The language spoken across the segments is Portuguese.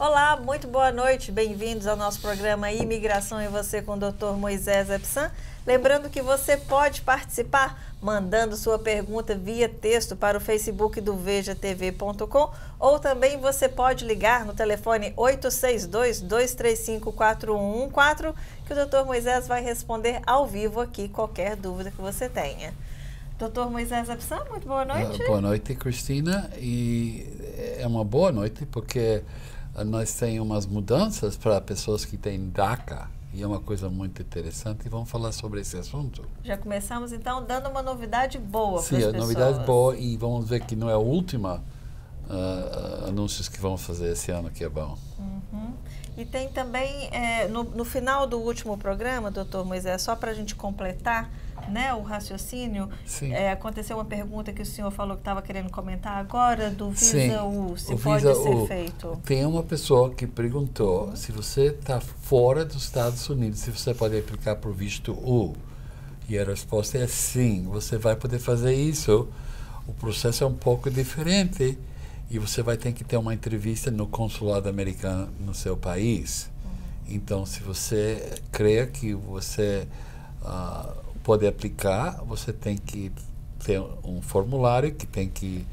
Olá, muito boa noite, bem-vindos ao nosso programa Imigração e Você com o Dr. Moisés Epsan. Lembrando que você pode participar mandando sua pergunta via texto para o Facebook do vejatv.com ou também você pode ligar no telefone 862-235-4114 que o Dr. Moisés vai responder ao vivo aqui qualquer dúvida que você tenha. Dr. Moisés Epsan, muito boa noite. Boa noite, Cristina. E é uma boa noite porque nós temos umas mudanças para pessoas que têm DACA e é uma coisa muito interessante e vamos falar sobre esse assunto. Já começamos então dando uma novidade boa para as pessoas. Sim, novidade boa e vamos ver que não é a última anúncios que vamos fazer esse ano, que é bom. Uhum. E tem também, no final do último programa, doutor Moisés, só para a gente completar, né, o raciocínio, aconteceu uma pergunta que o senhor falou que estava querendo comentar agora, do Visa U, se pode ser feito. Tem uma pessoa que perguntou se você está fora dos Estados Unidos, se você pode aplicar por visto U. E a resposta é sim, você vai poder fazer isso. O processo é um pouco diferente e você vai ter que ter uma entrevista no consulado americano no seu país. Então, se você crê que você pode aplicar, você tem que ter um formulário que tem que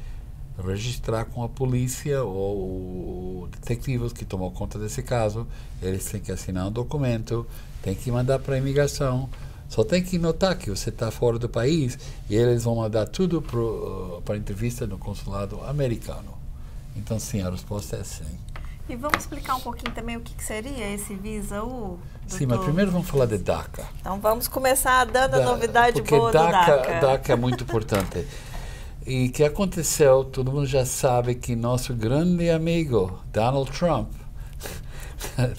registrar com a polícia ou detetives que tomou conta desse caso. Eles têm que assinar um documento, tem que mandar para a imigração. Só tem que notar que você está fora do país e eles vão mandar tudo para a entrevista no consulado americano. Então, sim, a resposta é sim. E vamos explicar um pouquinho também o que seria esse Visa U? Sim, mas primeiro vamos falar de DACA. Então, vamos começar dando a novidade boa do DACA. Porque DACA é muito importante. E o que aconteceu, todo mundo já sabe que nosso grande amigo, Donald Trump,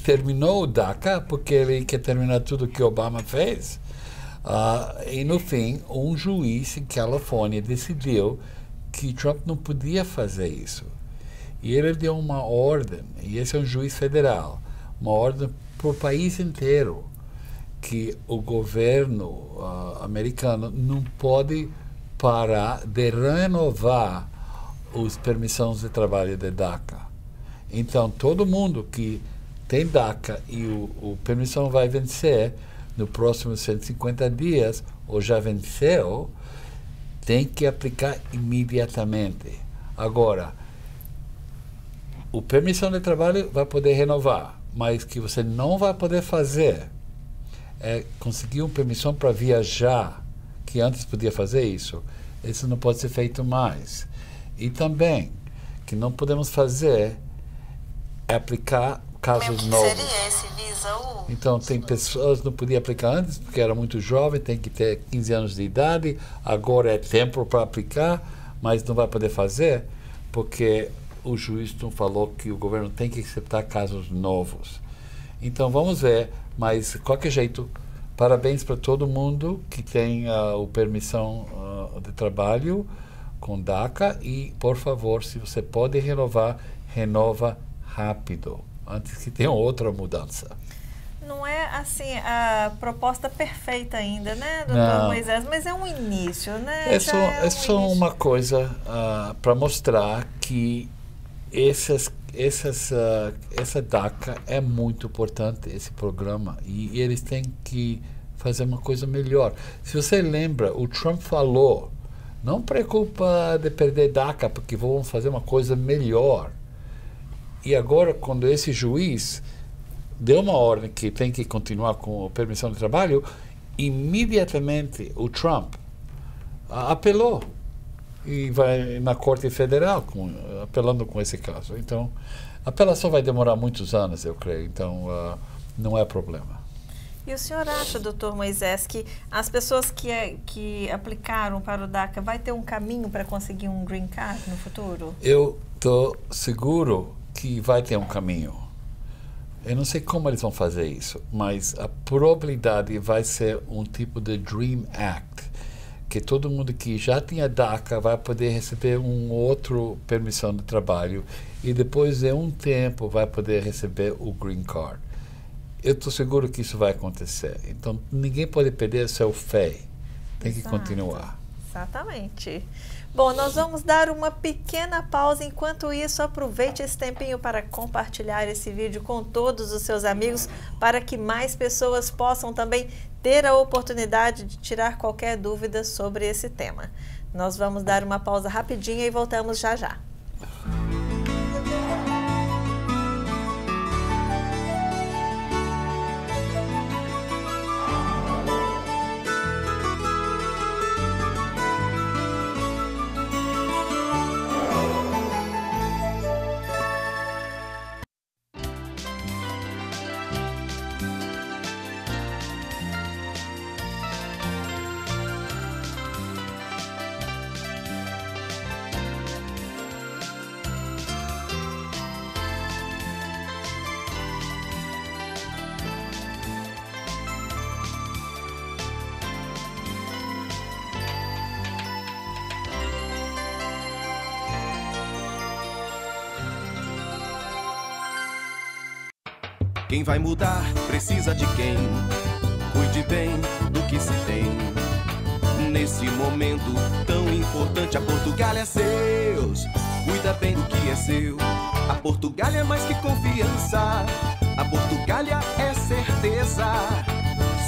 terminou o DACA porque ele quer terminar tudo que Obama fez. E, no fim, um juiz em Califórnia decidiu que Trump não podia fazer isso. E ele deu uma ordem, e esse é um juiz federal, uma ordem para o país inteiro, que o governo americano não pode parar de renovar as permissões de trabalho de DACA. Então, todo mundo que tem DACA e o permissão vai vencer no próximo 150 dias, ou já venceu, tem que aplicar imediatamente. Agora, o permissão de trabalho vai poder renovar, mas que você não vai poder fazer é conseguir uma permissão para viajar, que antes podia fazer isso. Isso não pode ser feito mais. E também, que não podemos fazer é aplicar casos novos. Seria esse Visa U? Então, tem pessoas que não podiam aplicar antes, porque era muito jovem, tem que ter 15 anos de idade, agora é tempo para aplicar, mas não vai poder fazer, porque o juiz não falou que o governo tem que aceitar casos novos. Então, vamos ver, mas, de qualquer jeito, parabéns para todo mundo que tem a permissão de trabalho com DACA e, por favor, se você pode renovar, renova rápido, antes que tenha outra mudança. Não é, assim, a proposta perfeita ainda, né, doutor Moisés? Mas é um início, né? É só uma coisa para mostrar que essa DACA é muito importante, esse programa, e eles têm que fazer uma coisa melhor. Se você lembra, o Trump falou, não preocupa de perder DACA, porque vamos fazer uma coisa melhor. E agora, quando esse juiz deu uma ordem que tem que continuar com a permissão de trabalho, imediatamente o Trump apelou e vai na Corte Federal apelando com esse caso. Então, a apelação vai demorar muitos anos, eu creio. Então, não é problema. E o senhor acha, doutor Moisés, que as pessoas que aplicaram para o DACA vai ter um caminho para conseguir um green card no futuro? Eu estou seguro que vai ter um caminho. Eu não sei como eles vão fazer isso, mas a probabilidade vai ser um tipo de Dream Act, que todo mundo que já tinha DACA vai poder receber um outro permissão de trabalho e depois de um tempo vai poder receber o Green Card. Eu estou seguro que isso vai acontecer. Então, ninguém pode perder seu fé. Tem que continuar. Exatamente. Bom, nós vamos dar uma pequena pausa. Enquanto isso, aproveite esse tempinho para compartilhar esse vídeo com todos os seus amigos, para que mais pessoas possam também ter a oportunidade de tirar qualquer dúvida sobre esse tema. Nós vamos dar uma pausa rapidinha e voltamos já já. Quem vai mudar precisa de quem cuide bem do que se tem. Nesse momento tão importante, a Portugália é seus. Cuida bem do que é seu. A Portugália é mais que confiança. A Portugália é certeza.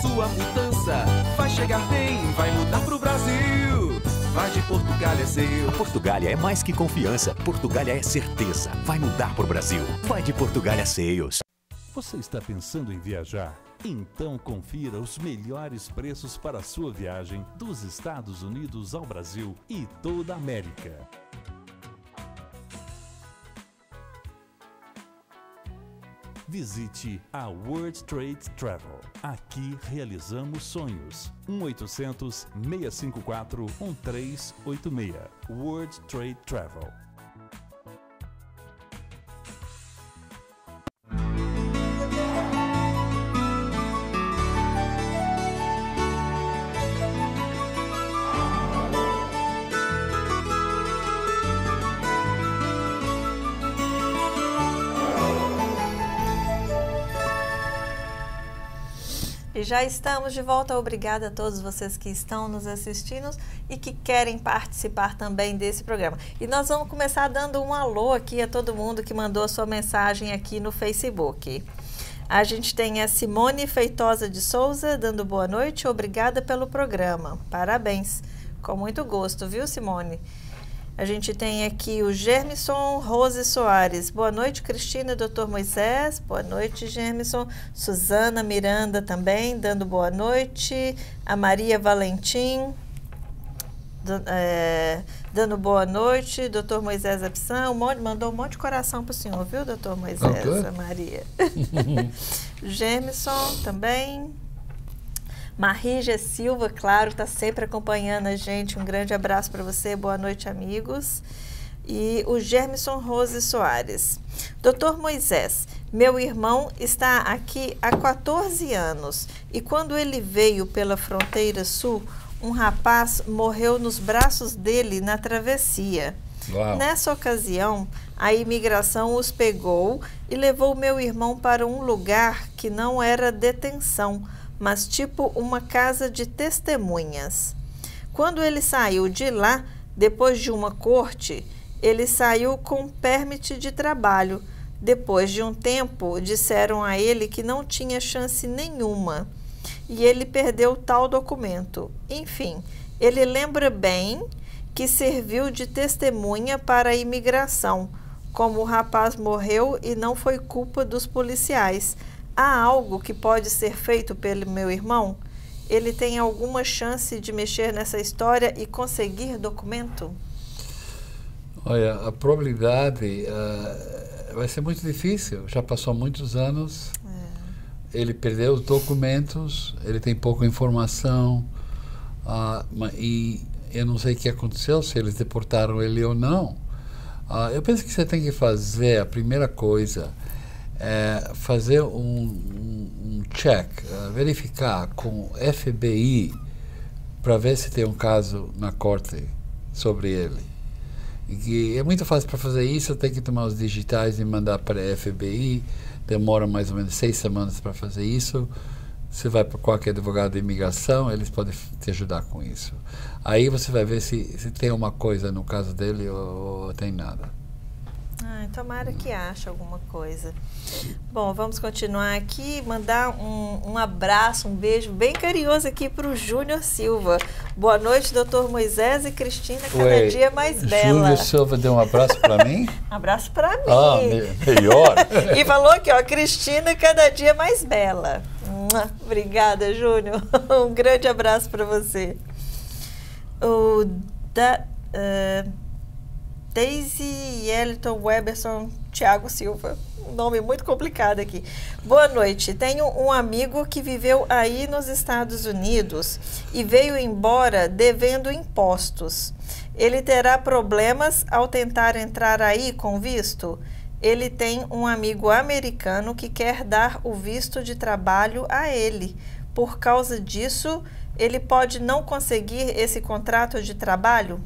Sua mudança vai chegar bem, vai mudar pro Brasil. Vai de Portugália é seu. A Portugália é mais que confiança. Portugália é certeza. Vai mudar pro Brasil. Vai de Portugália Sales. Você está pensando em viajar? Então confira os melhores preços para a sua viagem dos Estados Unidos ao Brasil e toda a América. Visite a World Trade Travel. Aqui realizamos sonhos. 1-800-654-1386. World Trade Travel. E já estamos de volta. Obrigada a todos vocês que estão nos assistindo e que querem participar também desse programa. E nós vamos começar dando um alô aqui a todo mundo que mandou a sua mensagem aqui no Facebook. A gente tem a Simone Feitosa de Souza dando boa noite. Obrigada pelo programa. Parabéns. Com muito gosto, viu, Simone? A gente tem aqui o Germison Rose Soares. Boa noite, Cristina e Dr. Moisés. Boa noite, Germison. Suzana Miranda também, dando boa noite. A Maria Valentim, dando boa noite. Dr. Moisés Epsan, mandou um monte de coração para o senhor, viu, Dr. Moisés? A Maria. Germison também. Marija Silva, claro, está sempre acompanhando a gente. Um grande abraço para você. Boa noite, amigos. E o Germison Rose Soares. Doutor Moisés, meu irmão está aqui há 14 anos e quando ele veio pela fronteira sul, um rapaz morreu nos braços dele na travessia. Uau. Nessa ocasião, a imigração os pegou e levou meu irmão para um lugar que não era detenção, mas tipo uma casa de testemunhas. Quando ele saiu de lá, depois de uma corte, ele saiu com permit de trabalho. Depois de um tempo, disseram a ele que não tinha chance nenhuma e ele perdeu tal documento. Enfim, ele lembra bem que serviu de testemunha para a imigração. Como o rapaz morreu e não foi culpa dos policiais, há algo que pode ser feito pelo meu irmão? Ele tem alguma chance de mexer nessa história e conseguir documento? Olha, a probabilidade vai ser muito difícil. Já passou muitos anos. Ele perdeu os documentos, ele tem pouca informação. E eu não sei o que aconteceu, se eles deportaram ele ou não. Eu penso que você tem que fazer, a primeira coisa, fazer um check, verificar com o FBI para ver se tem um caso na corte sobre ele. E que é muito fácil para fazer isso, tem que tomar os digitais e mandar para a FBI, demora mais ou menos 6 semanas para fazer isso. você vai para qualquer advogado de imigração, eles podem te ajudar com isso. Aí você vai ver se tem uma coisa no caso dele ou tem nada. Tomara que ache alguma coisa. Bom, vamos continuar aqui. Mandar um abraço, um beijo bem carinhoso aqui para o Júnior Silva. Boa noite, doutor Moisés e Cristina, cada dia mais bela. Júnior Silva deu um abraço para mim? Abraço para mim. Ah, melhor. E falou aqui, ó, Cristina, cada dia mais bela. Obrigada, Júnior. Um grande abraço para você. Daisy Yellington Weberson Thiago Silva. Um nome muito complicado aqui. Boa noite. Tenho um amigo que viveu aí nos Estados Unidos e veio embora devendo impostos. Ele terá problemas ao tentar entrar aí com visto? Ele tem um amigo americano que quer dar o visto de trabalho a ele. Por causa disso, ele pode não conseguir esse contrato de trabalho?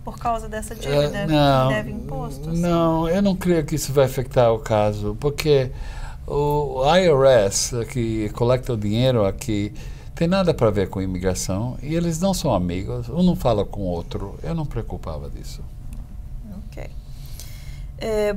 Por causa dessa dívida que deve imposto? Não, eu não creio que isso vai afetar o caso, porque o IRS, que coleta o dinheiro aqui, tem nada para ver com imigração e eles não são amigos, um não fala com o outro. Eu não me preocupava disso. Ok.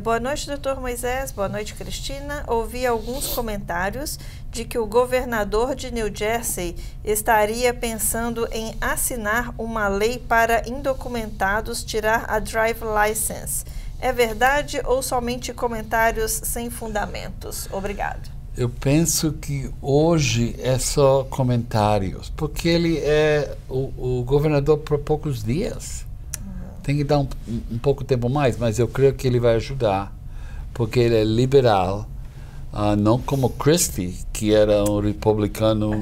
Boa noite, doutor Moisés. Boa noite, Cristina. Ouvi alguns comentários de que o governador de New Jersey estaria pensando em assinar uma lei para indocumentados tirar a drive license. É verdade ou somente comentários sem fundamentos? Obrigado. Eu penso que hoje é só comentários, porque ele é o governador por poucos dias. Tem que dar um pouco tempo mais, mas eu creio que ele vai ajudar, porque ele é liberal, não como Christie, que era um republicano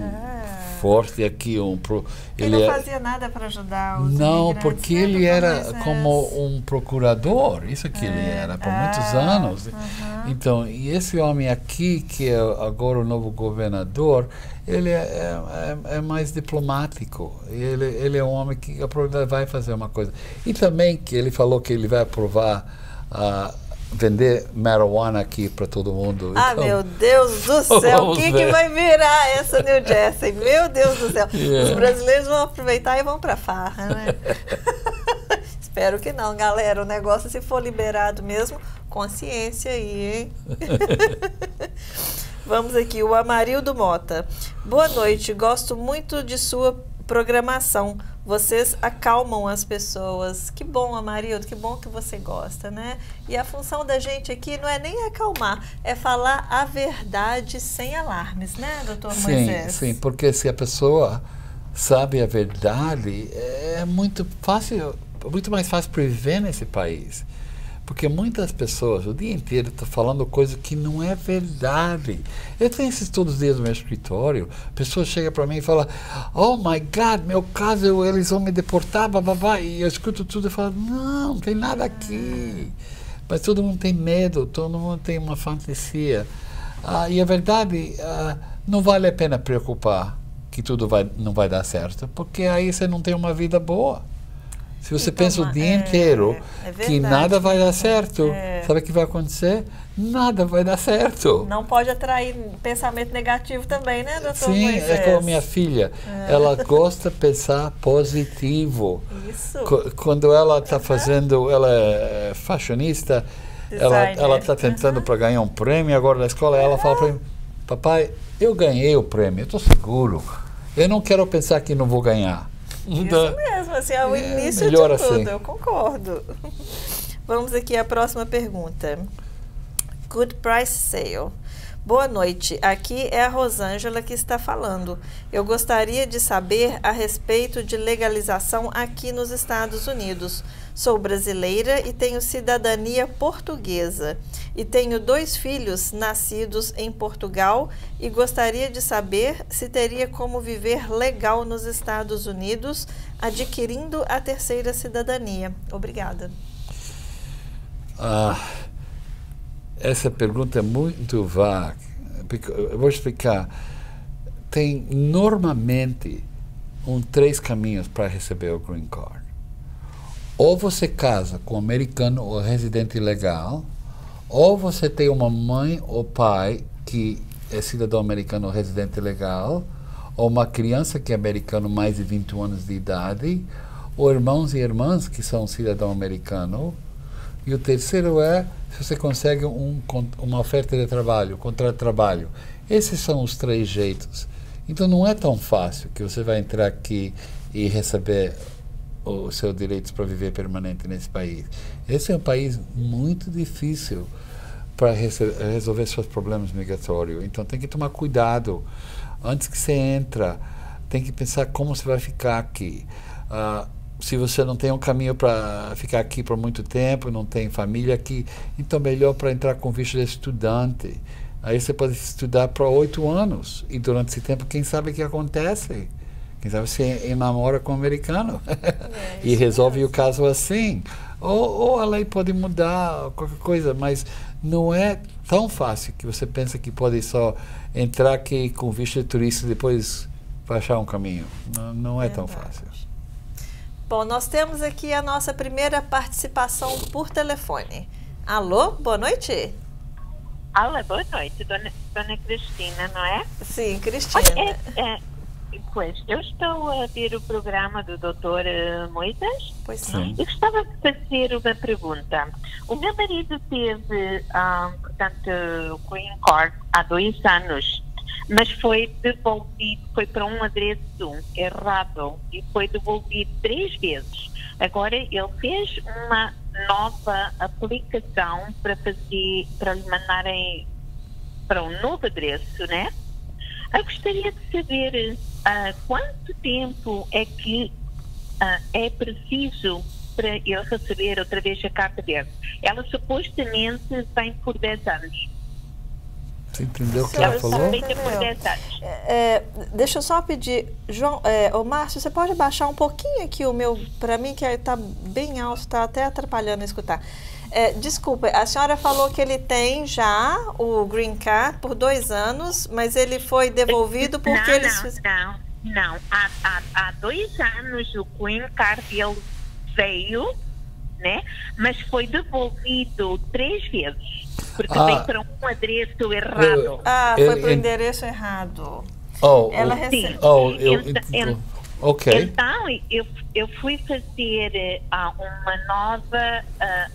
forte aqui. Ele não fazia nada para ajudar os Não, imigrantes, porque né, ele era como um procurador, isso que ele era, por muitos anos. Então, e esse homem aqui, que é agora o novo governador, ele é mais diplomático. Ele é um homem que vai fazer uma coisa. E também que ele falou que ele vai aprovar vender marijuana aqui para todo mundo. Então, meu Deus do céu, o que vai virar essa New Jersey? Meu Deus do céu. Os brasileiros vão aproveitar e vão para farra, né? Espero que não, galera. O negócio, se for liberado mesmo, consciência aí, hein? Vamos aqui, o Amarildo Mota. Boa noite, gosto muito de sua programação. Vocês acalmam as pessoas. Que bom, Amarildo, que bom que você gosta, né? E a função da gente aqui não é nem acalmar, é falar a verdade sem alarmes, né, doutor Moisés? Sim, porque se a pessoa sabe a verdade, é muito fácil, muito mais fácil viver nesse país. Porque muitas pessoas o dia inteiro estão falando coisa que não é verdade. Eu tenho esses todos os dias no meu escritório. Pessoas chegam para mim e falam: oh my God, meu caso, eles vão me deportar, bababá. E eu escuto tudo e falo: não tem nada aqui. Mas todo mundo tem medo, todo mundo tem uma fantasia. E a verdade, não vale a pena preocupar que tudo não vai dar certo, porque aí você não tem uma vida boa. Se você pensa o dia inteiro que nada vai dar certo, sabe o que vai acontecer? Nada vai dar certo. Não pode atrair pensamento negativo também, né, doutor Moisés? Sim, é como a minha filha. Ela gosta de pensar positivo. Isso. Quando ela está fazendo, ela é fashionista, ela está tentando para ganhar um prêmio agora na escola, ela fala para mim: papai, eu ganhei o prêmio, eu estou seguro. Eu não quero pensar que não vou ganhar. Isso mesmo, assim, é o início de tudo, assim. Eu concordo. Vamos aqui à próxima pergunta. Good Price Sale. Boa noite, aqui é a Rosângela que está falando. Eu gostaria de saber a respeito de legalização aqui nos Estados Unidos. Sou brasileira e tenho cidadania portuguesa. E tenho 2 filhos nascidos em Portugal e gostaria de saber se teria como viver legal nos Estados Unidos adquirindo a 3ª cidadania. Obrigada. Essa pergunta é muito vaga. Eu vou explicar. Tem normalmente 3 caminhos para receber o Green Card. Ou você casa com um americano ou residente legal, ou você tem uma mãe ou pai que é cidadão americano residente legal, ou uma criança que é americano mais de 21 anos de idade, ou irmãos e irmãs que são cidadão americano. E o terceiro é se você consegue uma oferta de trabalho, contrato de trabalho. Esses são os 3 jeitos. Então não é tão fácil que você vai entrar aqui e receber os seus direitos para viver permanente nesse país. Esse é um país muito difícil para resolver seus problemas migratórios. Então tem que tomar cuidado. Antes que você entra, tem que pensar como você vai ficar aqui. Se você não tem um caminho para ficar aqui por muito tempo, não tem família aqui, então melhor para entrar com visto de estudante. Aí você pode estudar por 8 anos. E durante esse tempo, quem sabe o que acontece? Quem sabe você namora com um americano e resolve o caso assim. Ou a lei pode mudar, qualquer coisa, mas não é tão fácil que você pensa que pode só entrar aqui com visto de turista e depois achar um caminho. Não é tão fácil. Bom, nós temos aqui a nossa primeira participação por telefone. Alô, boa noite. Alô, boa noite, dona Cristina, não é? Sim, Cristina. Pois, eu estou a ver o programa do Dr. Moisés. Pois não. Eu gostava de fazer uma pergunta. O meu marido teve, portanto, o Green Card há 2 anos, mas foi devolvido, foi para um endereço errado e foi devolvido 3 vezes. Agora ele fez uma nova aplicação para lhe mandarem para um novo endereço, né? Eu gostaria de saber quanto tempo é que é preciso para ele receber outra vez a carta verde. Ela supostamente vem por 10 anos. Você entendeu o que ela falou? Por 10 anos. Deixa eu só pedir, João, ô Márcio, você pode baixar um pouquinho aqui o meu, para mim que está bem alto, está até atrapalhando a escutar. Desculpa, a senhora falou que ele tem já o Green Card por 2 anos, mas ele foi devolvido porque eles... Não. Há 2 anos o Green Card ele veio, né? Mas foi devolvido 3 vezes. Porque veio para um endereço errado. Foi para o endereço errado. Ela recebeu. Ok. Então, eu fui fazer uma nova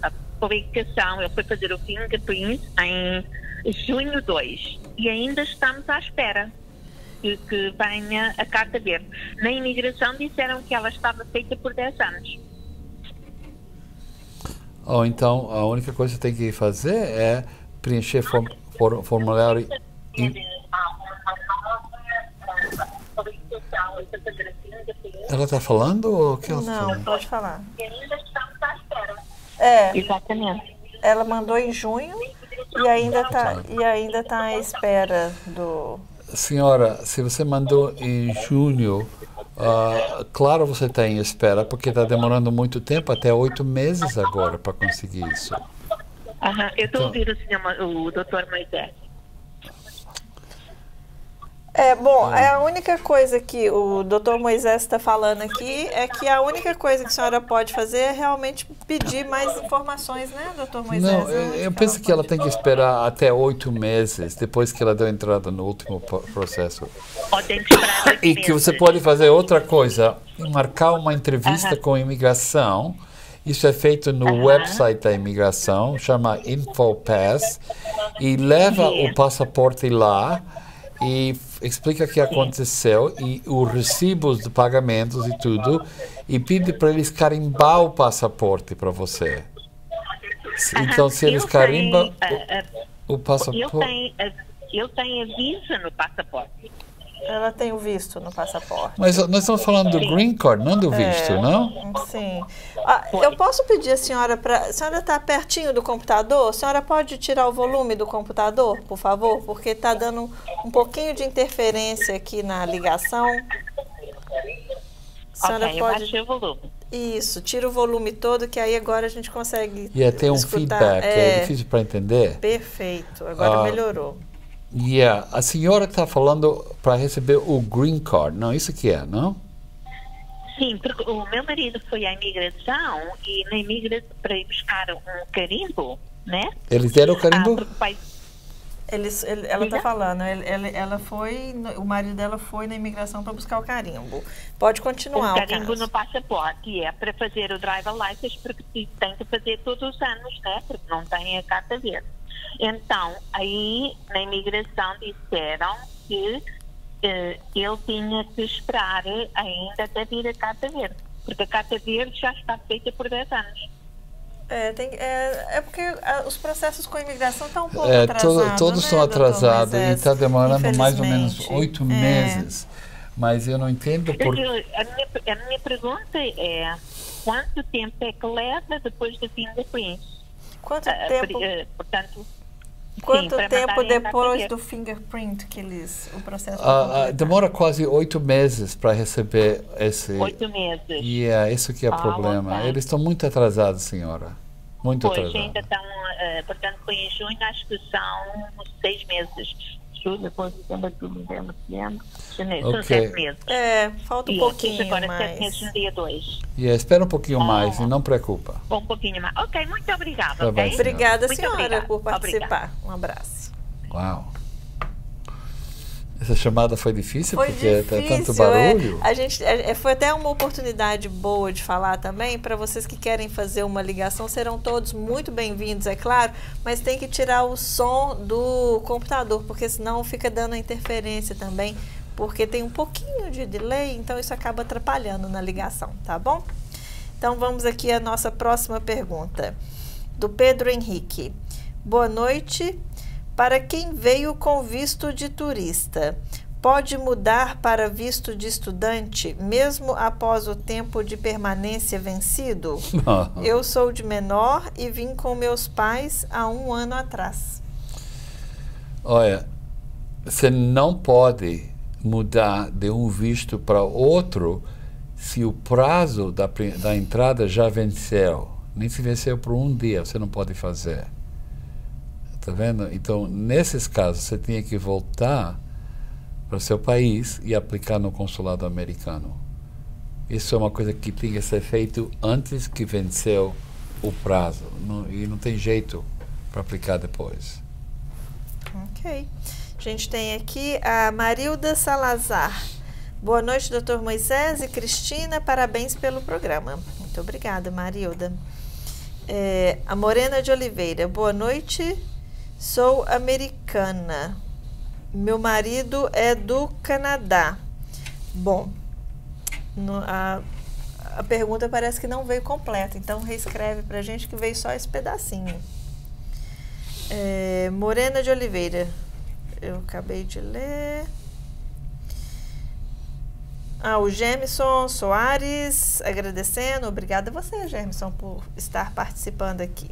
aplicação. Eu fui fazer o fingerprint em junho 2 e ainda estamos à espera que venha a carta verde. Na imigração disseram que ela estava feita por 10 anos. Então, a única coisa que você tem que fazer é preencher formulário. Ela está falando ou o que ela está falando? Não, pode falar. Ainda estamos à espera. Exatamente. Ela mandou em junho e ainda está à espera do... Senhora, se você mandou em junho, claro você está em espera, porque está demorando muito tempo, até 8 meses agora para conseguir isso. Eu estou ouvindo o Dr. Moisés. A única coisa que o Dr. Moisés está falando aqui é que a única coisa que a senhora pode fazer é realmente pedir mais informações, né, Dr. Moisés? Não, eu penso que ela tem que esperar até 8 meses, depois que ela deu entrada no último processo. E que você pode fazer outra coisa, marcar uma entrevista com a imigração. Isso é feito no website da imigração, chama InfoPass, e leva o passaporte lá e explica o que aconteceu e os recibos de pagamentos e tudo, e pede para eles carimbar o passaporte para você. Então, se eles carimbam o passaporte... Eu tenho visto no passaporte. Ela tem o visto no passaporte. Mas nós estamos falando do Green Card, não do visto, não? Sim. Eu posso pedir a senhora para... A senhora está pertinho do computador? A senhora pode tirar o volume do computador, por favor? Porque está dando um pouquinho de interferência aqui na ligação. A senhora pode... eu baixei o volume. Isso, tira o volume todo, que aí agora a gente consegue tem um escutar. Feedback, é difícil para entender. Perfeito, agora melhorou. A senhora está falando para receber o Green Card, não? Isso que é, não? Sim, porque o meu marido foi à imigração e na imigração para ir buscar um carimbo, né? Eles deram o carimbo? Ela está falando, ela foi, o marido dela foi na imigração para buscar o carimbo. Pode continuar. O carimbo no passaporte é para fazer o driver license, porque tem que fazer todos os anos, né? Porque não tem a carta verde. Então, aí na imigração disseram que ele tinha que esperar ainda até vir a carta verde, porque a carta verde já está feita por 10 anos. Porque os processos com a imigração estão um pouco atrasados. Todos estão atrasados e está demorando mais ou menos 8 meses. Mas eu não entendo por... A minha pergunta é: quanto tempo é que leva depois do fingerprint? Quanto tempo? Portanto, quanto tempo depois do fingerprint que o processo demora quase 8 meses para receber esse... 8 meses. E é isso que é o problema. Okay. Eles estão muito atrasados, senhora. Muito atrasados. Ainda estão, portanto, foi em junho, acho que são 6 meses. Julho, depois de setembro, novembro, dezembro, janeiro. São 7 meses. Falta um pouquinho agora mais. 7 meses no dia 2. Espera um pouquinho mais e não preocupa. Um pouquinho mais. Ok, muito obrigada. Tá bem, obrigada, muito senhora, obrigada. por participar. Obrigada. Um abraço. Uau. Essa chamada foi difícil Foi porque difícil, tem tanto barulho. Foi até uma oportunidade boa de falar também. Para vocês que querem fazer uma ligação, serão todos muito bem-vindos, é claro, mas tem que tirar o som do computador, porque senão fica dando interferência também, porque tem um pouquinho de delay, então isso acaba atrapalhando na ligação, tá bom? Então vamos aqui à nossa próxima pergunta, do Pedro Henrique. Boa noite. Para quem veio com visto de turista, pode mudar para visto de estudante, mesmo após o tempo de permanência vencido? Eu sou de menor e vim com meus pais há 1 ano atrás. Olha, você não pode mudar de um visto para outro se o prazo da entrada já venceu. Nem se venceu por 1 dia, você não pode fazer. Tá vendo? Então, nesses casos, você tinha que voltar para o seu país e aplicar no consulado americano. Isso é uma coisa que tem que ser feito antes que venceu o prazo. E não tem jeito para aplicar depois. Ok. A gente tem aqui a Marilda Salazar. Boa noite, doutor Moisés e Cristina. Parabéns pelo programa. Muito obrigada, Marilda. A Morena de Oliveira. Boa noite. Sou americana. Meu marido é do Canadá. Bom, a pergunta parece que não veio completa, então reescreve pra gente que veio só esse pedacinho. Morena de Oliveira. Eu acabei de ler. O Gemison Soares agradecendo. Obrigada a você, Gemison, por estar participando aqui.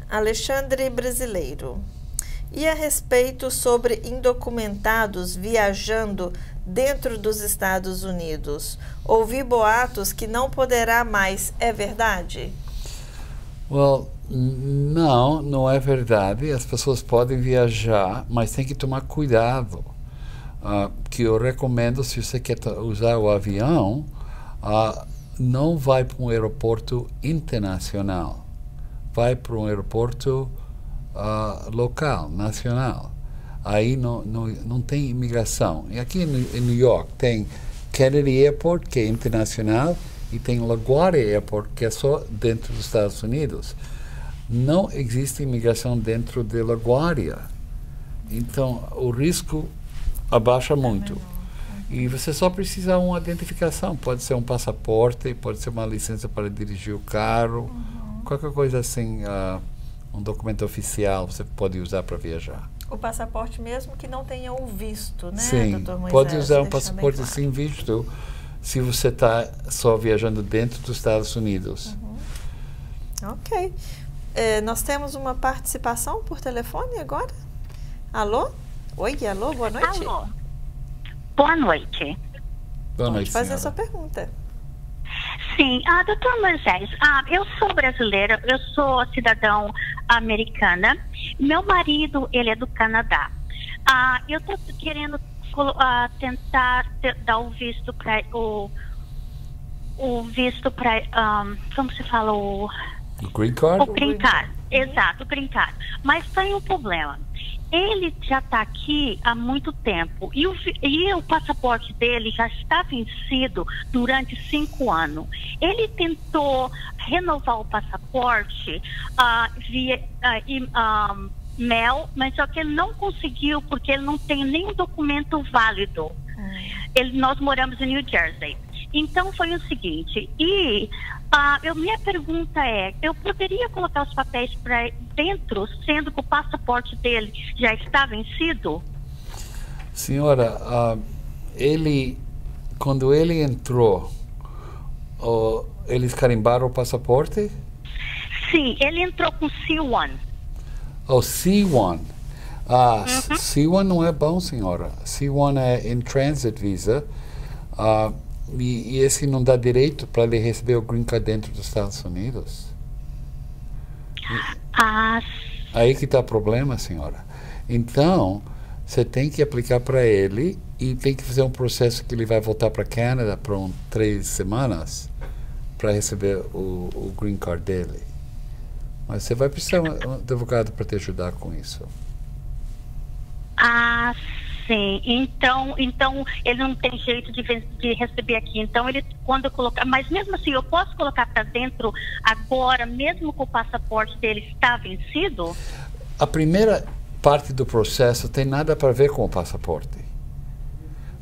Alexandre Brasileiro. E a respeito sobre indocumentados viajando dentro dos Estados Unidos? Ouvi boatos que não poderá mais. É verdade? Não é verdade. As pessoas podem viajar, mas tem que tomar cuidado. Que eu recomendo, se você quer usar o avião, não vai para um aeroporto internacional. Vai para um aeroporto local, nacional. Aí não tem imigração. E aqui em New York tem Kennedy Airport, que é internacional, e tem LaGuardia Airport, que é só dentro dos Estados Unidos. Não existe imigração dentro de LaGuardia. Então, o risco abaixa muito. E você só precisa de uma identificação. Pode ser um passaporte, pode ser uma licença para dirigir o carro, qualquer coisa assim, um documento oficial você pode usar para viajar. O passaporte mesmo que não tenha o visto, né, sim, doutor Moisés? Pode usar um passaporte claro. Sem visto se você está só viajando dentro dos Estados Unidos. Ok. Nós temos uma participação por telefone agora? Alô? Oi, alô, boa noite. Alô. Boa noite. Boa noite, pode fazer senhora. a sua pergunta. Sim, doutor Moisés, eu sou brasileira, eu sou cidadão americana. Meu marido, ele é do Canadá. Eu estou querendo tentar dar o visto para o visto para, como se fala, O green card? O green card, exato, o green card. Mas tem um problema. Ele já está aqui há muito tempo e o passaporte dele já está vencido durante 5 anos. Ele tentou renovar o passaporte via mail, mas só que ele não conseguiu porque ele não tem nenhum documento válido. Nós moramos em New Jersey. Então foi o seguinte, minha pergunta é, eu poderia colocar os papéis para dentro, sendo que o passaporte dele já está vencido? Senhora, quando ele entrou, eles carimbaram o passaporte? Sim, ele entrou com C1. Oh, C1. C1 não é bom, senhora. C1 é in transit visa. E esse não dá direito para ele receber o green card dentro dos Estados Unidos. Aí que está o problema, senhora. Então, você tem que aplicar para ele e tem que fazer um processo que ele vai voltar para Canadá por 3 semanas para receber o green card dele. Mas você vai precisar de um advogado para te ajudar com isso. Sim. Então ele não tem jeito de receber aqui. Então quando eu colocar, mas mesmo assim eu posso colocar para dentro agora, mesmo com o passaporte dele está vencido? A primeira parte do processo tem nada para ver com o passaporte.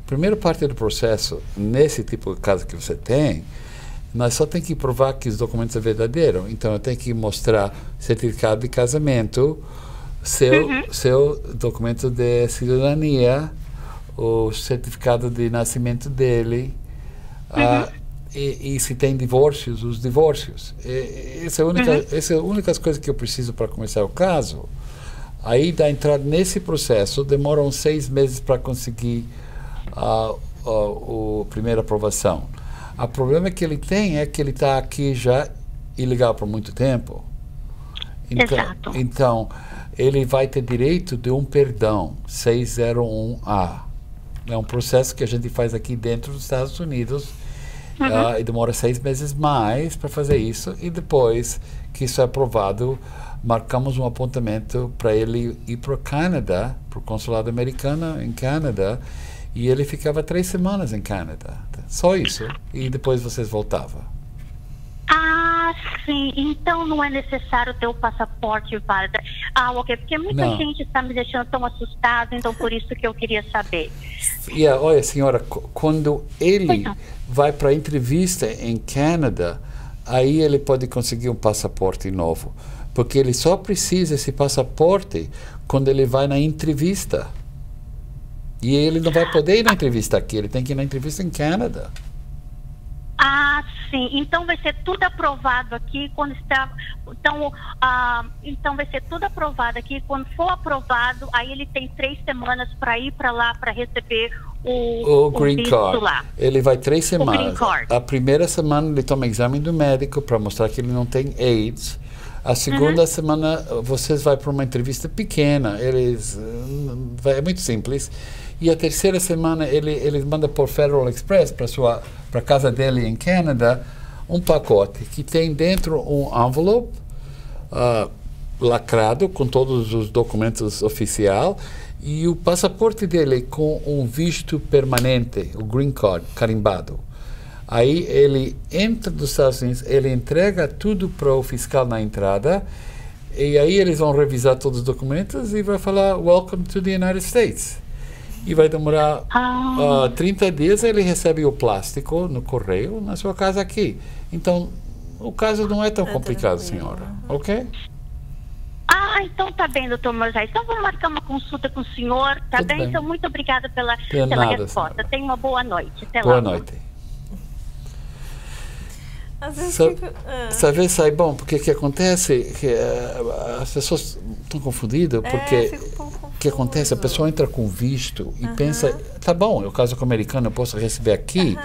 A primeira parte do processo, nesse tipo de caso que você tem, nós só tem que provar que os documentos são verdadeiros. Então eu tenho que mostrar certificado de casamento, seu documento de cidadania, o certificado de nascimento dele, e se tem divórcios, os divórcios. Essa é a única coisa que eu preciso para começar o caso. Aí, da entrada nesse processo, demora uns 6 meses para conseguir a primeira aprovação. O problema que ele tem é que ele está aqui já ilegal por muito tempo. Exato. Então, ele vai ter direito de um perdão, 601A. É um processo que a gente faz aqui dentro dos Estados Unidos, e demora 6 meses mais para fazer isso, e depois que isso é aprovado, marcamos um apontamento para ele ir para o Canadá, para o consulado americano em Canadá, e ele ficava 3 semanas em Canadá. Só isso. E depois vocês voltavam. Sim. Então não é necessário ter o passaporte válido. Ok. Porque muita gente está me deixando tão assustada, então por isso que eu queria saber. Olha, senhora, quando ele vai para a entrevista em Canadá, aí ele pode conseguir um passaporte novo. Porque ele só precisa desse passaporte quando ele vai na entrevista. E ele não vai poder ir na entrevista aqui, ele tem que ir na entrevista em Canadá. Sim. Então vai ser tudo aprovado aqui quando está. Então vai ser tudo aprovado aqui. Quando for aprovado, aí ele tem 3 semanas para ir para lá para receber o green card. Lá. Ele vai 3 semanas. O green card. A primeira semana ele toma exame do médico para mostrar que ele não tem AIDS. A segunda semana vocês vão para uma entrevista pequena. É muito simples. E a terceira semana ele manda por Federal Express para casa dele em Canadá um pacote que tem dentro um envelope lacrado com todos os documentos oficiais e o passaporte dele com um visto permanente, o green card carimbado. Aí ele entra dos Estados Unidos, ele entrega tudo para o fiscal na entrada e aí eles vão revisar todos os documentos e vai falar "Welcome to the United States". E vai demorar 30 dias, ele recebe o plástico no correio na sua casa aqui. Então, o caso não é tão complicado, senhora. Ok? Então tá bem, doutor Moisés. Então vamos marcar uma consulta com o senhor, tá bem? Então muito obrigada pela resposta. Senhora. Tenha uma boa noite. Até boa logo. Noite. Às vezes sabe, sai bom, porque o que acontece que as pessoas estão confundidas, porque o que acontece, a pessoa entra com visto e pensa, tá bom, eu caso com o americano, eu posso receber aqui,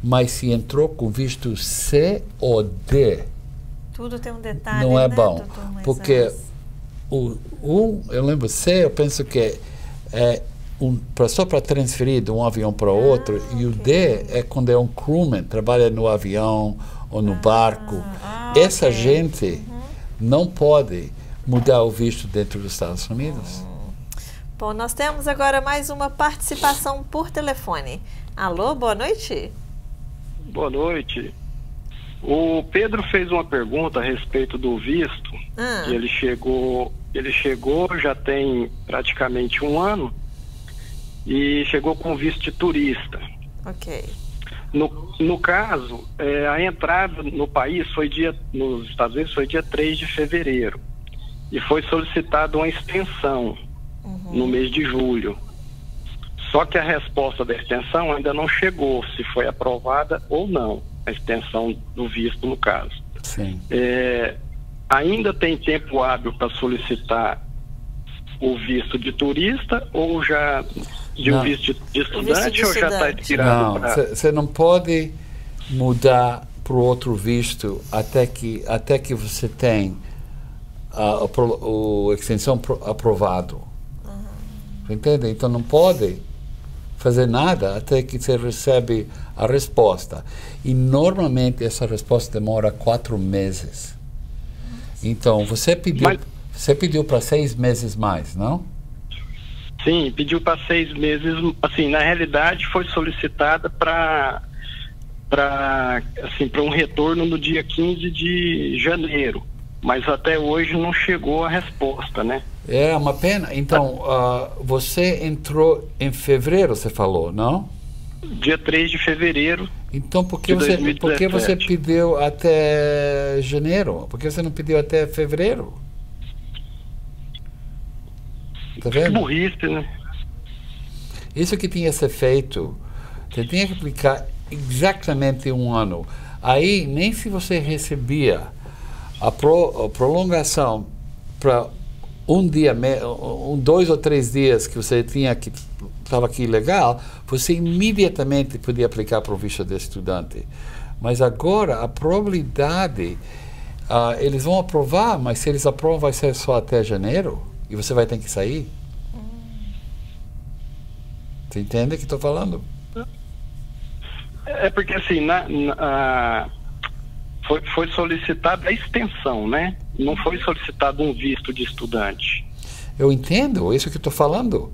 mas se entrou com visto C ou D, tudo tem um detalhe, não é né, bom, porque eu lembro C, eu penso que é só para transferir de um avião para outro, e o D é quando é um crewman, trabalha no avião ou no barco. Essa gente não pode mudar o visto dentro dos Estados Unidos. Bom, nós temos agora mais uma participação por telefone. Alô, boa noite. Boa noite. O Pedro fez uma pergunta a respeito do visto. Que ele chegou já tem praticamente 1 ano e chegou com visto de turista. Ok. No caso, a entrada no país nos Estados Unidos foi dia 3 de fevereiro e foi solicitada uma extensão no mês de julho. Só que a resposta da extensão ainda não chegou, se foi aprovada ou não, a extensão do visto no caso. Sim. Ainda tem tempo hábil para solicitar o visto de turista ou já um visto de estudante ou já está expirado? Não, você não pode mudar para o outro visto até que você tem a extensão aprovado. Entende? Então não pode fazer nada até que você recebe a resposta. E normalmente essa resposta demora 4 meses. Então você pediu para 6 meses mais, não? Sim, pediu para 6 meses. Assim, na realidade foi solicitada para um retorno no dia 15 de janeiro. Mas até hoje não chegou a resposta, né? É uma pena. Então, você entrou em fevereiro, você falou, não? Dia 3 de fevereiro. Então, por que você pediu até janeiro? Por que você não pediu até fevereiro? Tá vendo? Que burrice, né? Isso que tinha que ser feito, você tinha que aplicar exatamente 1 ano. Aí, nem se você recebia a prolongação para 2 ou 3 dias que você estava aqui legal, você imediatamente podia aplicar para o visto de estudante. Mas agora a probabilidade, eles vão aprovar, mas se eles aprovam vai ser só até janeiro e você vai ter que sair. Você entende o que estou falando? É porque assim, foi solicitada a extensão, né? Não foi solicitado um visto de estudante. Eu entendo, é isso que estou falando.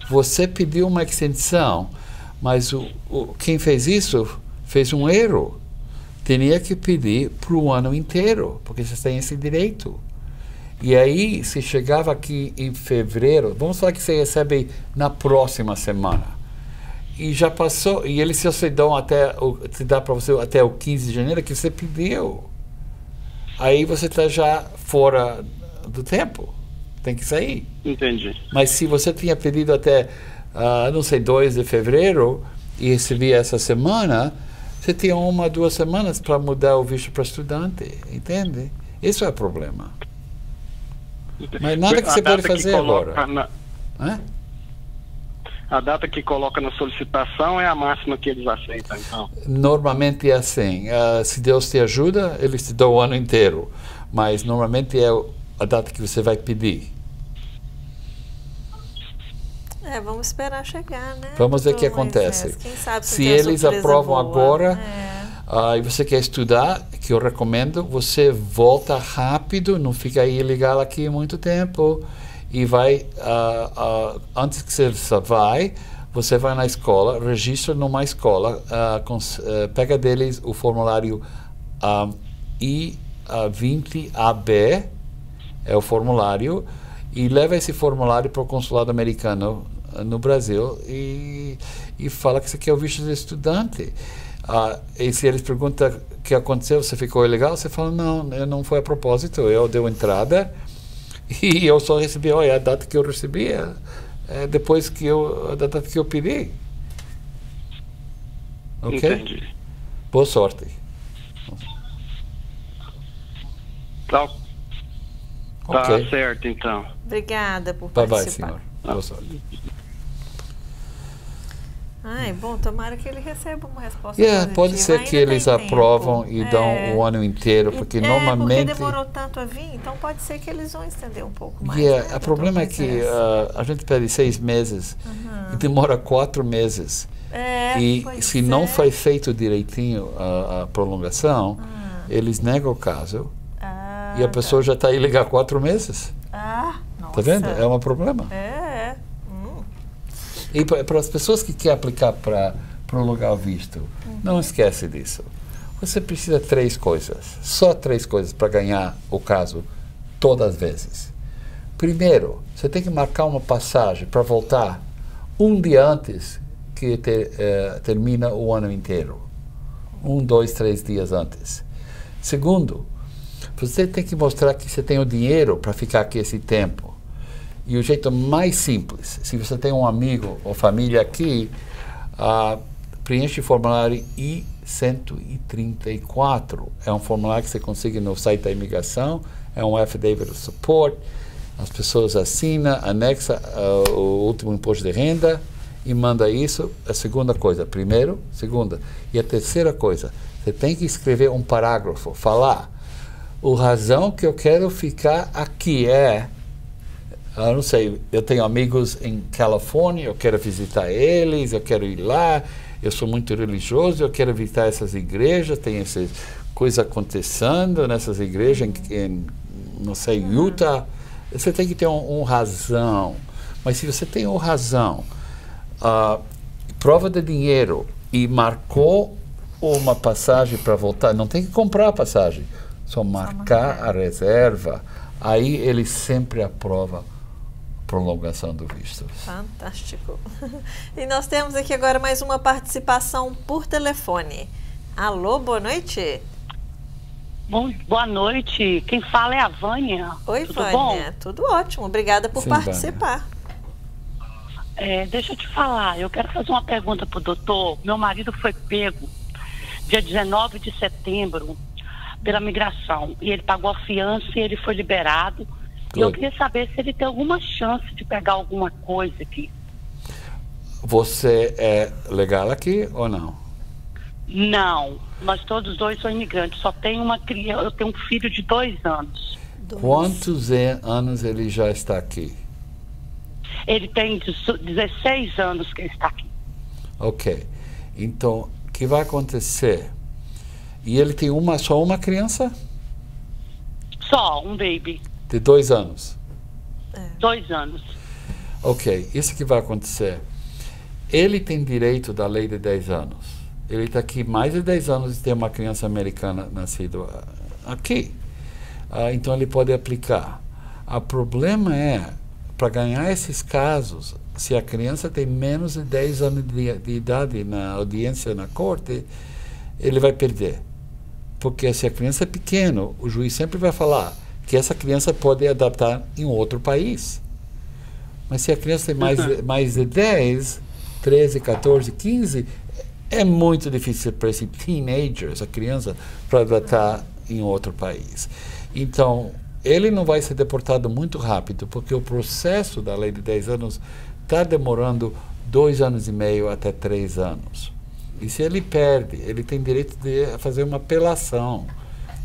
Você pediu uma extensão, mas quem fez isso fez um erro. Tinha que pedir para o ano inteiro, porque você tem esse direito. E aí, se chegava aqui em fevereiro, vamos falar que você recebe na próxima semana. E já passou, e eles se dão se dá para você até o 15 de janeiro que você pediu. Aí você está já fora do tempo. Tem que sair. Entendi. Mas se você tinha pedido até, 2 de fevereiro e recebia essa semana, você tinha 1 ou 2 semanas para mudar o visto para estudante. Entende? Isso é o problema. Mas nada que você pode fazer agora. A data que coloca na solicitação é a máxima que eles aceitam, então? Normalmente é assim. Se Deus te ajuda, eles te dão o ano inteiro. Mas normalmente é a data que você vai pedir. Vamos esperar chegar, né? Vamos ver o que acontece. Quem sabe se eles aprovam agora e você quer estudar, que eu recomendo, você volta rápido, não fica aí ilegal aqui muito tempo. E vai, antes que você vai na escola, registra numa escola, pega deles o formulário I-20AB, é o formulário, e leva esse formulário para o consulado americano no Brasil e fala que você quer o visto de estudante. E se eles perguntam o que aconteceu, você ficou ilegal, você fala, não foi a propósito, eu dei entrada. E eu só recebi, a data que eu recebia, depois a data que eu pedi. Ok? Entendi. Boa sorte. Tá Ok. certo, então. Obrigada por Bye, participar. senhor. Boa sorte. Bom, tomara que ele receba uma resposta positiva. Pode ser que eles aprovam e dão o ano inteiro, porque normalmente... Porque demorou tanto a vir, então pode ser que eles vão estender um pouco mais. O problema é que a gente pede 6 meses e demora 4 meses. E se não foi feito direitinho a prolongação, eles negam o caso e a pessoa já está aí ligar 4 meses. Nossa. Tá vendo? É um problema. E para as pessoas que querem aplicar para prolongar o visto, não esquece disso. Você precisa de 3 coisas, só 3 coisas para ganhar o caso todas as vezes. Primeiro, você tem que marcar uma passagem para voltar um dia antes que termina o ano inteiro. 1, 2, 3 dias antes. Segundo, você tem que mostrar que você tem o dinheiro para ficar aqui esse tempo. E o jeito mais simples, se você tem um amigo ou família aqui, preenche o formulário I-134. É um formulário que você consegue no site da imigração, é um affidavit of support. As pessoas assinam, anexa o último imposto de renda e manda isso. A segunda coisa, primeiro, segunda. E a terceira coisa, você tem que escrever um parágrafo, falar a razão que eu quero ficar aqui eu não sei, eu tenho amigos em Califórnia, eu quero visitar eles, eu quero ir lá, eu sou muito religioso, eu quero visitar essas igrejas, tem essas coisas acontecendo nessas igrejas em não sei, Utah. Você tem que ter uma razão. Mas se você tem uma razão, prova de dinheiro e marcou uma passagem para voltar, não tem que comprar a passagem, só marcar a reserva, aí ele sempre aprova prolongação do visto. Fantástico. E nós temos aqui agora mais uma participação por telefone. Alô, boa noite. Boa noite. Quem fala é a Vânia. Oi, tudo Vânia. Bom? Tudo ótimo. Obrigada por participar. Deixa eu te falar. Eu quero fazer uma pergunta para o doutor. Meu marido foi pego dia 19 de setembro pela migração. E ele pagou a fiança e ele foi liberado. E eu queria saber se ele tem alguma chance de pegar alguma coisa aqui. Você é legal aqui ou não? Não, nós todos dois somos imigrantes. Só tenho uma criança, eu tenho um filho de 2 anos. Quantos anos ele já está aqui? Ele tem 16 anos que ele está aqui. Ok. Então, o que vai acontecer? E ele tem só uma criança? Só, um baby. De 2 anos? 2 anos. Ok, isso que vai acontecer. Ele tem direito da lei de 10 anos. Ele está aqui mais de 10 anos e tem uma criança americana nascida aqui. Então ele pode aplicar. O problema é, para ganhar esses casos, se a criança tem menos de 10 anos de idade na audiência na corte, ele vai perder. Porque se a criança é pequena, o juiz sempre vai falar que essa criança pode adaptar em outro país. Mas se a criança tem mais de 10, 13, 14, 15, é muito difícil para esse teenager, essa criança, para adaptar em outro país. Então, ele não vai ser deportado muito rápido, porque o processo da lei de 10 anos está demorando 2 anos e meio até 3 anos. E se ele perde, ele tem direito de fazer uma apelação,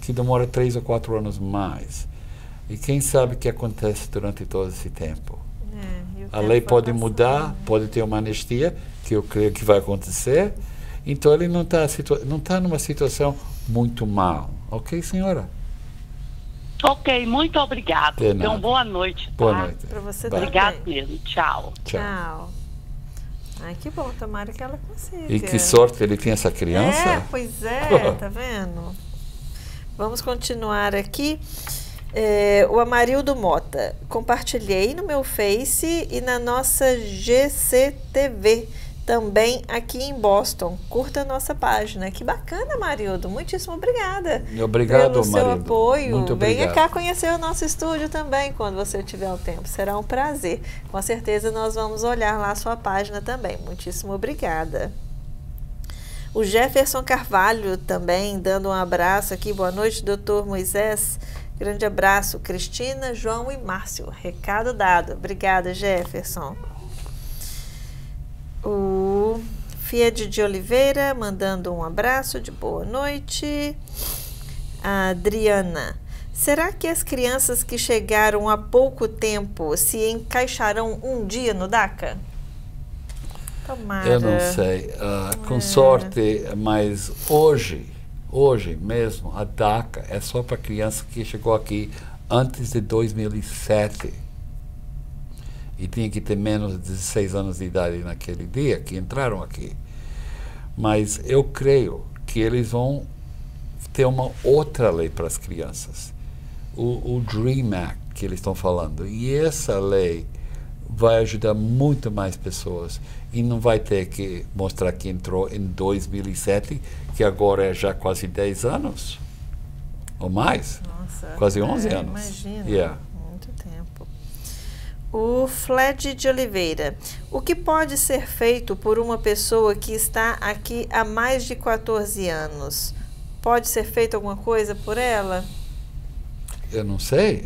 que demora 3 ou 4 anos mais. E quem sabe o que acontece durante todo esse tempo? A lei pode mudar, pode ter uma anistia, que eu creio que vai acontecer. Então ele não está numa situação muito mal. Ok, senhora? Ok, muito obrigado. Tenha uma boa noite. Tá? Boa noite. Para você Obrigado também. mesmo. Tchau. Tchau. Ai, que bom, tomara que ela consiga. E que sorte ele tem essa criança. Pois é, tá vendo? Vamos continuar aqui. O Amarildo Mota. Compartilhei no meu Face e na nossa GCTV. Também aqui em Boston. Curta a nossa página. Que bacana, Amarildo. Muitíssimo obrigada. Obrigado, pelo seu Amarildo. apoio. Muito obrigado. Venha cá conhecer o nosso estúdio também, quando você tiver o tempo. Será um prazer. Com certeza nós vamos olhar lá a sua página também. Muitíssimo obrigada. O Jefferson Carvalho também, dando um abraço aqui. Boa noite, doutor Moisés. Grande abraço, Cristina, João e Márcio. Recado dado. Obrigada, Jefferson. O Fied de Oliveira, mandando um abraço de boa noite. A Adriana. Será que as crianças que chegaram há pouco tempo se encaixarão um dia no DACA? Tomara. Eu não sei. Com sorte, mas hoje Hoje mesmo, a DACA é só para criança que chegou aqui antes de 2007. E tinha que ter menos de 16 anos de idade naquele dia que entraram aqui. Mas eu creio que eles vão ter uma outra lei para as crianças. O DREAM Act que eles estão falando. E essa lei vai ajudar muito mais pessoas. E não vai ter que mostrar que entrou em 2007, que agora é já quase 10 anos. Ou mais. Nossa, quase 11 anos. Imagina. Yeah. Muito tempo. O Fled de Oliveira. O que pode ser feito por uma pessoa que está aqui há mais de 14 anos? Pode ser feito alguma coisa por ela? Eu não sei.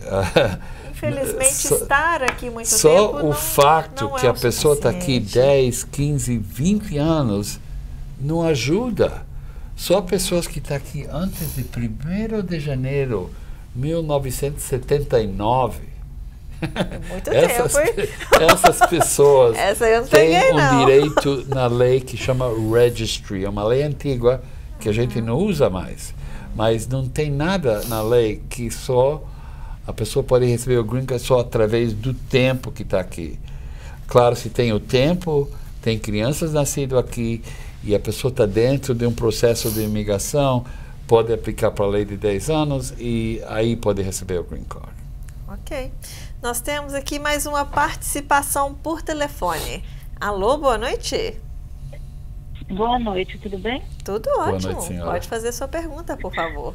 Infelizmente, estar aqui muito tempo Só o fato não que é a pessoa está aqui suficiente. 10, 15, 20 anos não ajuda. Só pessoas que estão aqui antes de 1º de janeiro de 1979. Muito tempo, hein? Essas pessoas Essa eu não têm peguei, não. direito na lei que chama Registry. É uma lei antiga que a gente não usa mais. Mas não tem nada na lei que só a pessoa pode receber o green card só através do tempo que está aqui. Claro, se tem o tempo, tem crianças nascidas aqui e a pessoa está dentro de um processo de imigração, pode aplicar para a lei de 10 anos e aí pode receber o green card. Ok. Nós temos aqui mais uma participação por telefone. Alô, boa noite. Boa noite, tudo bem? Tudo Boa ótimo. noite, senhora. Pode fazer sua pergunta, por favor.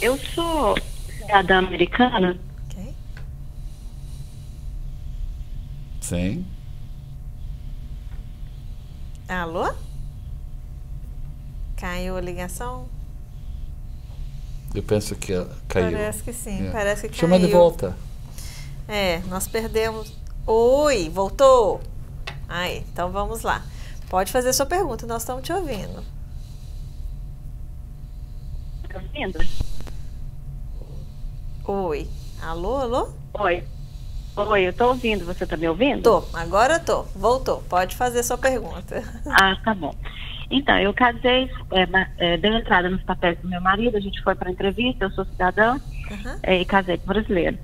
Eu sou cidadã americana. Ok. Sim. Alô? Caiu a ligação? Eu penso que caiu. Parece que sim, Yeah. parece que Chama caiu. de volta. Nós perdemos. Oi, voltou? Aí, então vamos lá. Pode fazer sua pergunta, nós estamos te ouvindo. Tá ouvindo? Oi. Alô, alô? Oi, eu tô ouvindo, você tá me ouvindo? Tô, agora tô. Voltou. Pode fazer sua pergunta. Ah, tá bom. Então, eu casei, dei entrada nos papéis do meu marido, a gente foi para entrevista, eu sou cidadã e casei com brasileiro.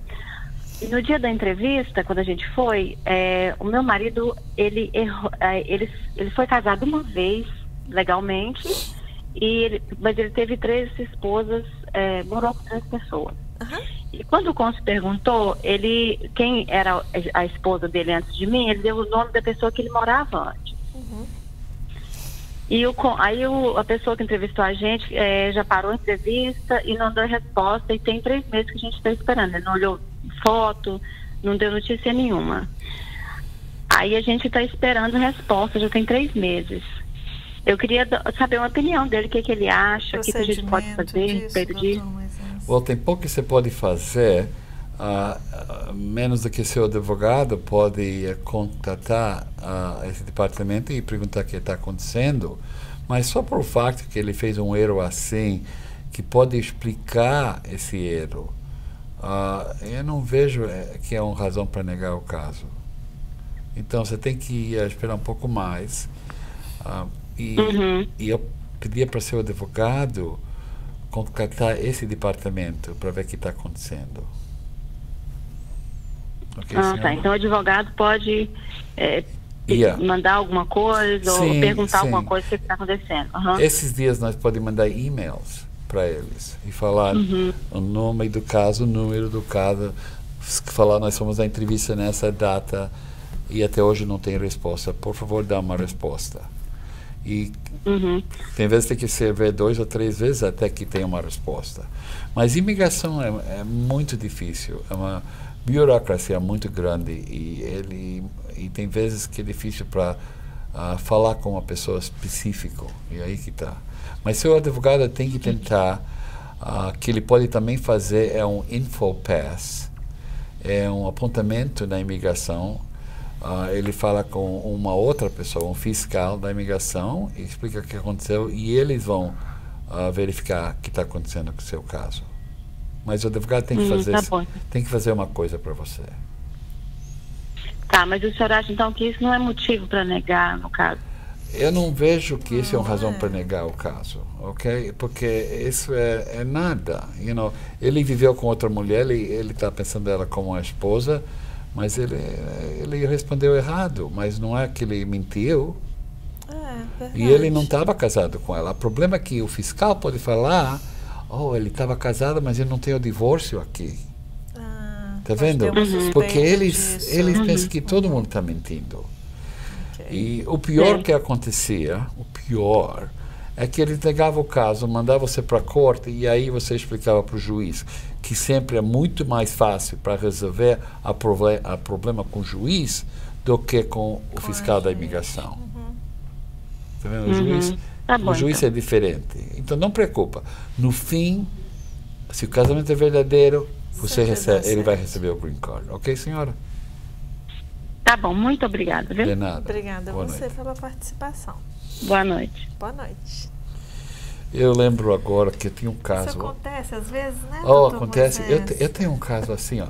E no dia da entrevista, quando a gente foi, o meu marido, ele foi casado uma vez, legalmente, mas ele teve 3 esposas, morou com 3 pessoas. E quando o cônsul perguntou, quem era a esposa dele antes de mim, ele deu o nome da pessoa que ele morava antes. E a pessoa que entrevistou a gente já parou a entrevista e não deu resposta, e tem 3 meses que a gente está esperando. Ele não olhou foto, não deu notícia nenhuma. Aí a gente está esperando resposta, já tem 3 meses. Eu queria saber uma opinião dele, o que ele acha, o que a gente pode fazer a respeito disso. Well, tem pouco que você pode fazer, menos do que seu advogado pode contatar esse departamento e perguntar o que está acontecendo, mas só por o fato que ele fez um erro assim, que pode explicar esse erro, eu não vejo que é uma razão para negar o caso. Então você tem que esperar um pouco mais, e eu pedia para seu advogado contactar esse departamento para ver o que está acontecendo. Okay, tá. Então o advogado pode mandar alguma coisa, ou perguntar alguma coisa, o que está acontecendo. Esses dias nós podemos mandar e-mails para eles e falar o nome do caso, o número do caso, falar nós fomos na entrevista nessa data e até hoje não tem resposta. Por favor, dá uma resposta. E tem vezes que tem que ser 2 ou 3 vezes até que tenha uma resposta. Mas imigração é muito difícil, é uma burocracia muito grande e tem vezes que é difícil para falar com uma pessoa específica, e aí que está. Mas seu advogado tem que tentar, que ele pode também fazer um InfoPass, é um apontamento na imigração. Ele fala com uma outra pessoa, um fiscal da imigração, e explica o que aconteceu e eles vão verificar o que está acontecendo com o seu caso. Mas o advogado tem que fazer tem que fazer uma coisa para você. Tá, mas o senhor acha então que isso não é motivo para negar, no caso? eu não vejo que isso é uma razão para negar o caso, ok? Porque isso é nada, you know. Ele viveu com outra mulher, ele está pensando ela como uma esposa, mas ele respondeu errado, mas não é que ele mentiu. E ele não estava casado com ela. O problema é que o fiscal pode falar, ele estava casado, mas ele não tem o divórcio aqui. Tá vendo? Porque eles pensam que todo mundo está mentindo. E o pior que acontecia, é que ele negava o caso, mandava você para a corte e aí você explicava para o juiz que sempre é muito mais fácil para resolver a problema com o juiz do que com o fiscal da imigração. Tá vendo? O juiz é diferente. Então não preocupa. No fim, se o casamento é verdadeiro, ele vai receber o green card. Ok, senhora? Tá bom, muito obrigada, viu? De nada. Obrigada a você pela participação. Boa noite. Boa noite. Eu lembro agora que eu tinha um caso. Isso acontece às vezes, né? Acontece. Eu tenho um caso assim,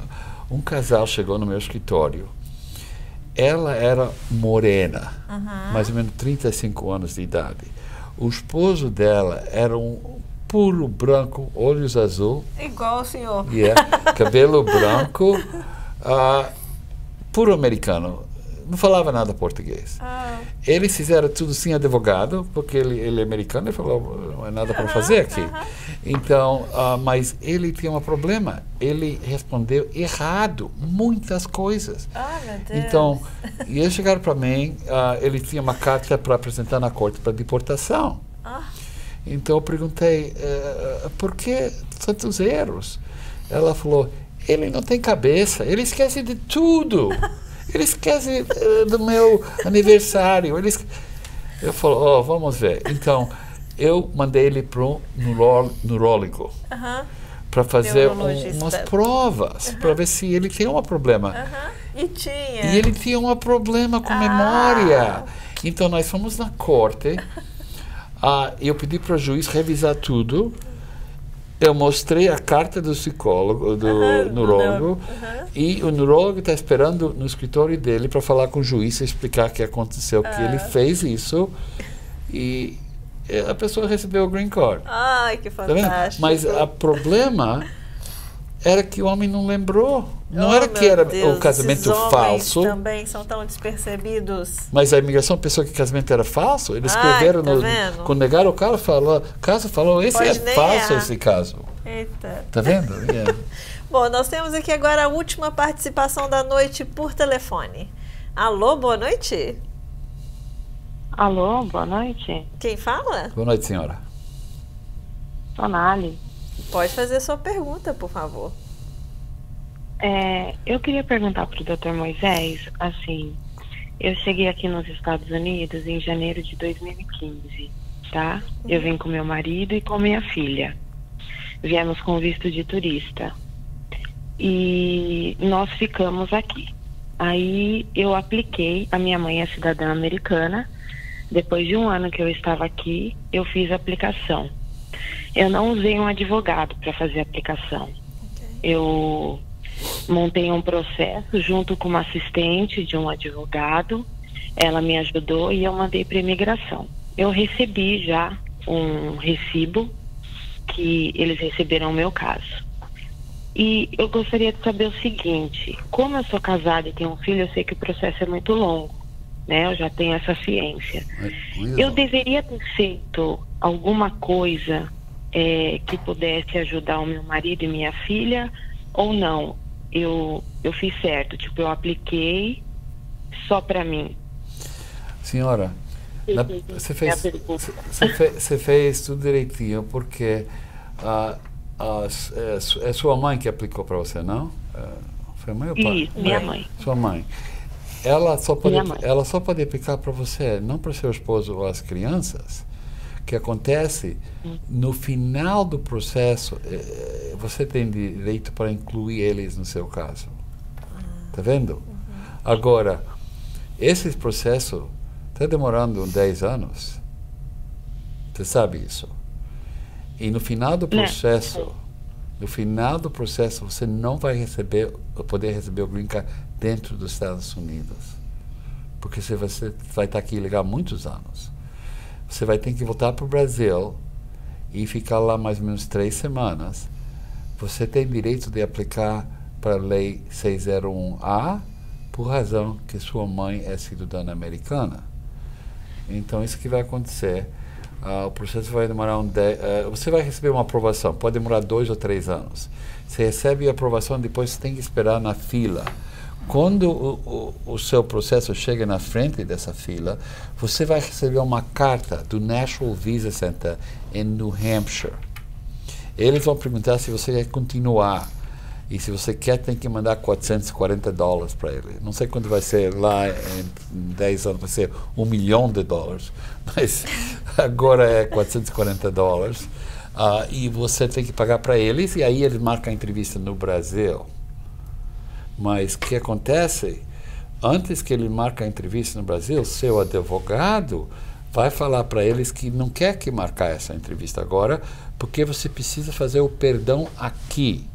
um casal chegou no meu escritório. Ela era morena, mais ou menos 35 anos de idade. O esposo dela era um puro branco, olhos azul. Igual o senhor. Cabelo branco, puro americano. Não falava nada português. Eles fizeram tudo sem advogado, porque ele é americano, ele falou, não é nada para fazer aqui. Então, mas ele tinha um problema. Ele respondeu errado muitas coisas. Meu Deus. Então, e eles chegaram para mim, ele tinha uma carta para apresentar na corte para deportação. Então eu perguntei, por que tantos erros? Ela falou, ele não tem cabeça, ele esquece de tudo. Ele esquece do meu aniversário. Eu falo, vamos ver. Então, eu mandei ele para um neurólogo para fazer umas provas, para ver se ele tem um problema. E tinha. E ele tinha um problema com memória. Então, nós fomos na corte. Eu pedi para o juiz revisar tudo. Eu mostrei a carta do psicólogo, do neurólogo, e o neurólogo está esperando no escritório dele para falar com o juiz e explicar o que aconteceu, que ele fez isso e a pessoa recebeu o green card. Ai, que fantástico. Mas o problema era que o homem não lembrou. Não era que era o casamento falso. Também são tão despercebidos. Mas a imigração pensou que o casamento era falso. Eles escreveram, quando negaram o caso, falou, esse é falso, esse caso. Eita. Tá vendo? Bom, nós temos aqui agora a última participação da noite por telefone. Alô, boa noite. Alô, boa noite. Quem fala? Boa noite, senhora. Sonali. Pode fazer sua pergunta, por favor. Eu queria perguntar para o Dr. Moisés, assim, eu cheguei aqui nos Estados Unidos em janeiro de 2015, tá? Eu vim com meu marido e com minha filha. Viemos com visto de turista. E nós ficamos aqui. Aí eu apliquei, a minha mãe é cidadã americana. Depois de um ano que eu estava aqui, eu fiz a aplicação. Eu não usei um advogado para fazer a aplicação. Eu montei um processo junto com uma assistente de um advogado. Ela me ajudou e eu mandei para a imigração. Eu recebi já um recibo que eles receberam o meu caso. E eu gostaria de saber o seguinte, como eu sou casada e tenho um filho, eu sei que o processo é muito longo, né? Eu já tenho essa ciência. Eu deveria ter feito alguma coisa que pudesse ajudar o meu marido e minha filha, ou não? Eu fiz certo, tipo, eu apliquei só para mim. Senhora, você fez tudo direitinho, porque é sua mãe que aplicou para você, não? Foi mãe ou pai? Isso, minha mãe. Sua mãe. Ela só pode aplicar para você, não para seu esposo ou as crianças. O que acontece, no final do processo, você tem direito para incluir eles no seu caso. Tá vendo? Agora, esse processo está demorando 10 anos. Você sabe isso. E no final do processo, você não vai poder receber o green card dentro dos Estados Unidos. porque você vai estar aqui legal muitos anos. Você vai ter que voltar para o Brasil e ficar lá mais ou menos 3 semanas. Você tem direito de aplicar para a Lei 601A por razão que sua mãe é cidadã americana. Então, isso que vai acontecer. O processo vai demorar você vai receber uma aprovação, pode demorar 2 ou 3 anos. Você recebe a aprovação, depois você tem que esperar na fila. Quando o seu processo chega na frente dessa fila, você vai receber uma carta do National Visa Center em New Hampshire. Eles vão perguntar se você quer continuar. E se você quer, tem que mandar $440 para ele. Não sei quanto vai ser lá em 10 anos, vai ser $1 milhão, mas agora é $440. E você tem que pagar para eles, e aí eles marcam a entrevista no Brasil. Mas o que acontece? Antes que ele marque a entrevista no Brasil, seu advogado vai falar para eles que não quer que marcar essa entrevista agora, porque você precisa fazer o perdão aqui.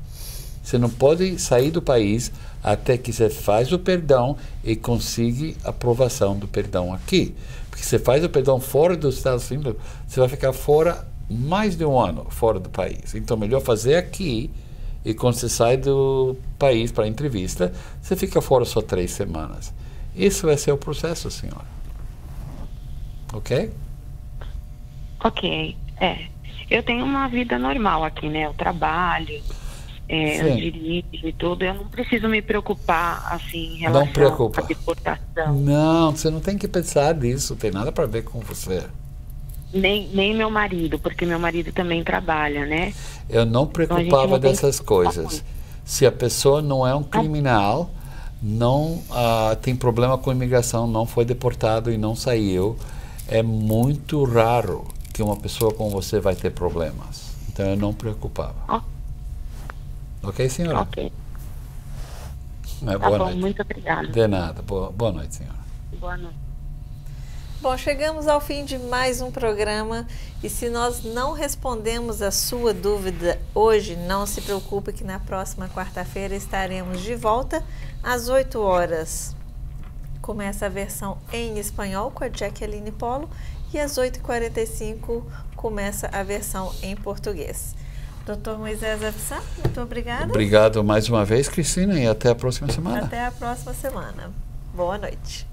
Você não pode sair do país até que você faz o perdão e consiga a aprovação do perdão aqui. Porque você faz o perdão fora dos Estados Unidos, você vai ficar fora mais de 1 ano, fora do país. Então, melhor fazer aqui, e quando você sai do país para a entrevista, você fica fora só 3 semanas. Isso vai ser o processo, senhora. Ok? Ok, eu tenho uma vida normal aqui, né? Eu trabalho, eu dirijo e tudo. Eu não preciso me preocupar, assim, em relação à deportação. Não, você não tem que pensar nisso. Não tem nada para ver com você. Nem meu marido, porque meu marido também trabalha, né? Eu não preocupava dessas coisas. Se a pessoa não é um criminal, não tem problema com imigração, não foi deportado e não saiu, é muito raro que uma pessoa como você vai ter problemas. Então eu não preocupava. Ok, senhora? Ok. Boa noite. Muito obrigada. De nada. Boa noite, senhora. Boa noite. Bom, chegamos ao fim de mais um programa, e se nós não respondemos a sua dúvida hoje, não se preocupe que na próxima quarta-feira estaremos de volta às 8 horas. Começa a versão em espanhol com a Jacqueline Polo, e às 8h45 começa a versão em português. Dr. Moisés Epsan, muito obrigada. Obrigado mais uma vez, Cristina, e até a próxima semana. Até a próxima semana. Boa noite.